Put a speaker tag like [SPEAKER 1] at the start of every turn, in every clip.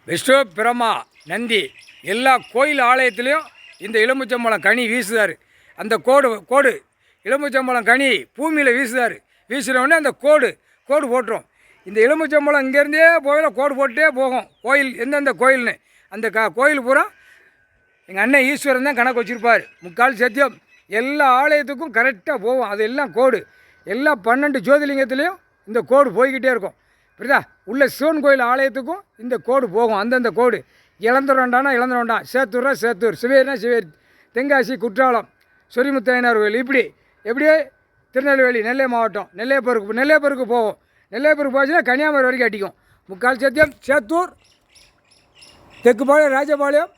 [SPEAKER 1] விஷ்ணு பிரம்மா நந்தி எல்லா கோயில் ஆலயத்துலேயும் இந்த எலுமிச்சம்பழம் கனி வீசுதார். அந்த கோடு எலுமிச்சம்பழம் கனி பூமியில் வீசுதார். வீசுகிறவொடனே அந்த கோடு போட்டுரும். இந்த எலுமிச்சம்பழம் இங்கேருந்தே போகல கோடு போட்டே போகும். கோயில் எந்தெந்த கோயில்னு அந்த கோயில் பூரா எங்கள் அண்ணன் ஈஸ்வரன் தான் கணக்கு வச்சுருப்பார். முக்கால் சத்தியம் எல்லா ஆலயத்துக்கும் கரெக்டாக போகும். அது எல்லாம் கோடு எல்லா 12 ஜோதிலிங்கத்துலேயும் இந்த கோடு போய்கிட்டே இருக்கும். புரியுதா? உள்ள சிவன் கோயில் ஆலயத்துக்கும் இந்த கோடு போகும். அந்தந்த கோடு இளந்தரண்டானா இளந்தரண்டான், சேத்தூர்னா சேத்தூர், சிவேரினா சிவேரி, தென்காசி குற்றாலம், சொரிமுத்தையனார் கோயில், இப்படி எப்படியே திருநெல்வேலி நெல்லை மாவட்டம் நெல்லையப்பருக்கு போகும். நெல்லையப்பருக்கு போச்சுன்னா கன்னியாகுமரி வரைக்கும் அடிக்கும். முக்கால் சத்தியம் சேத்தூர், தெற்குப்பாளையம், ராஜபாளையம்,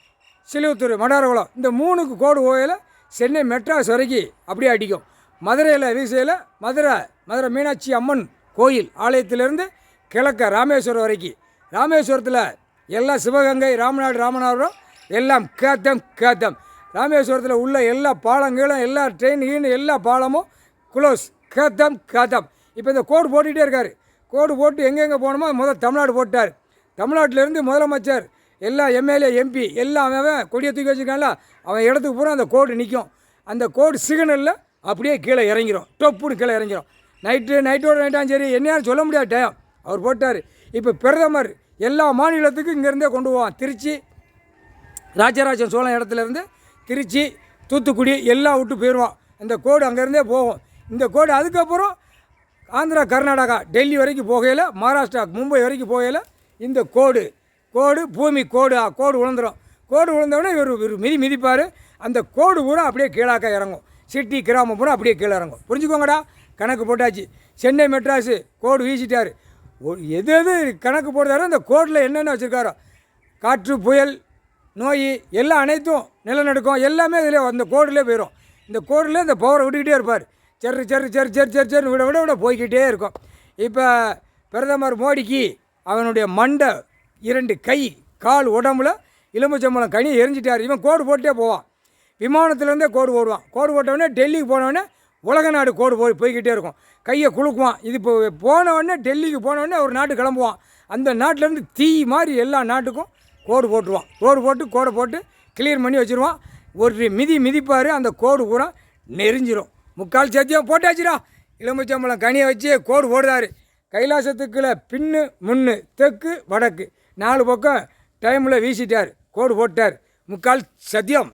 [SPEAKER 1] சிலுவத்தூர், மடாரகுளம், இந்த 3க்கு கோடு கோயில் சென்னை மெட்ராஸ் வரைக்கும் அப்படியே அடிக்கும். மதுரையில் வீசையில் மதுரை மீனாட்சி அம்மன் கோயில் ஆலயத்திலேருந்து கிழக்க ராமேஸ்வரம் வரைக்கும், ராமேஸ்வரத்தில் எல்லாம் சிவகங்கை, ராமநாதபுரம் எல்லாம் கேத்தம். ராமேஸ்வரத்தில் உள்ள எல்லா பாலங்களும் எல்லா ட்ரெயின் எல்லா பாலமும் குளோஸ் கேத்தம். இப்போ இந்த கோடு போட்டுகிட்டே இருக்கார். கோடு போட்டு எங்கெங்கே போகணுமோ முதல் தமிழ்நாடு போட்டார். தமிழ்நாட்டிலேருந்து முதலமைச்சர் எல்லா எம்எல்ஏ எம்பி எல்லாம் அவன் கொடியை தூக்கி வச்சுருக்கான்ல, அவன் இடத்துக்கு பூரா அந்த கோடு நிற்கும். அந்த கோடு சிக்னலில் அப்படியே கீழே இறங்கிடும். டொப்புன்னு கீழே இறங்கிடும். நைட்டோட நைட்டாலும் சரி, என்னையாலும் சொல்ல முடியாத டைம் அவர் போட்டார். இப்போ பிரதமர் எல்லா மாநிலத்துக்கும் இங்கேருந்தே கொண்டு போவான். திருச்சி ராஜராஜ சோழன் இடத்துலேருந்து திருச்சி, தூத்துக்குடி எல்லாம் விட்டு போயிடுவான். இந்த கோடு அங்கேருந்தே போகும். இந்த கோடு அதுக்கப்புறம் ஆந்திரா, கர்நாடகா, டெல்லி வரைக்கும் போகையில், மகாராஷ்டிரா, மும்பை வரைக்கும் போகையில் இந்த கோடு பூமி கோடு விழுந்துடும். கோடு விழுந்தவுடனே இவர் மிதிப்பார். அந்த கோடு பூரா அப்படியே கீழாக்க இறங்கும். சிட்டி கிராமம் பூரா அப்படியே கீழே இறங்கும். புரிஞ்சுக்கோங்கடா, கணக்கு போட்டாச்சு. சென்னை மெட்ராஸு கோடு வீசிட்டார். எது கணக்கு போடுறாரோ அந்த கோடில் என்னென்ன வச்சுருக்காரோ, காற்று, புயல், நோய் எல்லாம் அனைத்தும் நிலநடுக்கம் எல்லாமே இதில் அந்த கோடிலே போயிடும். இந்த கோடில் இந்த பவரை விட்டுக்கிட்டே இருப்பார். சரி விட போய்கிட்டே இருக்கும். இப்போ பிரதமர் மோடிக்கு அவனுடைய மண்டை 2 கை கால் உடம்புல எலுமிச்சம்பழம் கனி எரிஞ்சிட்டார். இவன் கோடு போட்டே போவான். விமானத்துலேருந்தே கோடு போடுவான். கோடு போட்டவுடனே டெல்லிக்கு போனவுடனே உலக நாடு கோடு போய்கிட்டே இருக்கும். கையை குலுக்குவான். இது இப்போ போனவுடனே டெல்லிக்கு போனவுடனே ஒரு நாட்டு கிளம்புவான். அந்த நாட்டிலேருந்து தீ மாதிரி எல்லா நாட்டுக்கும் கோடு போட்டுருவான். கோடை போட்டு கிளியர் பண்ணி வச்சுருவான். ஒரு மிதிப்பார். அந்த கோடு பூரா நெறிஞ்சிரும். முக்கால் சத்தியம் போட்டாச்சுடா. எலுமிச்சம்பழம் கனியை வச்சு கோடு போடுதார். கைலாசத்துக்குள்ள பின்னு முன்னு, தெற்கு வடக்கு 4 பக்கம் டைமில் வீசிட்டார். கோடு போட்டார். முக்கால் சத்தியம்.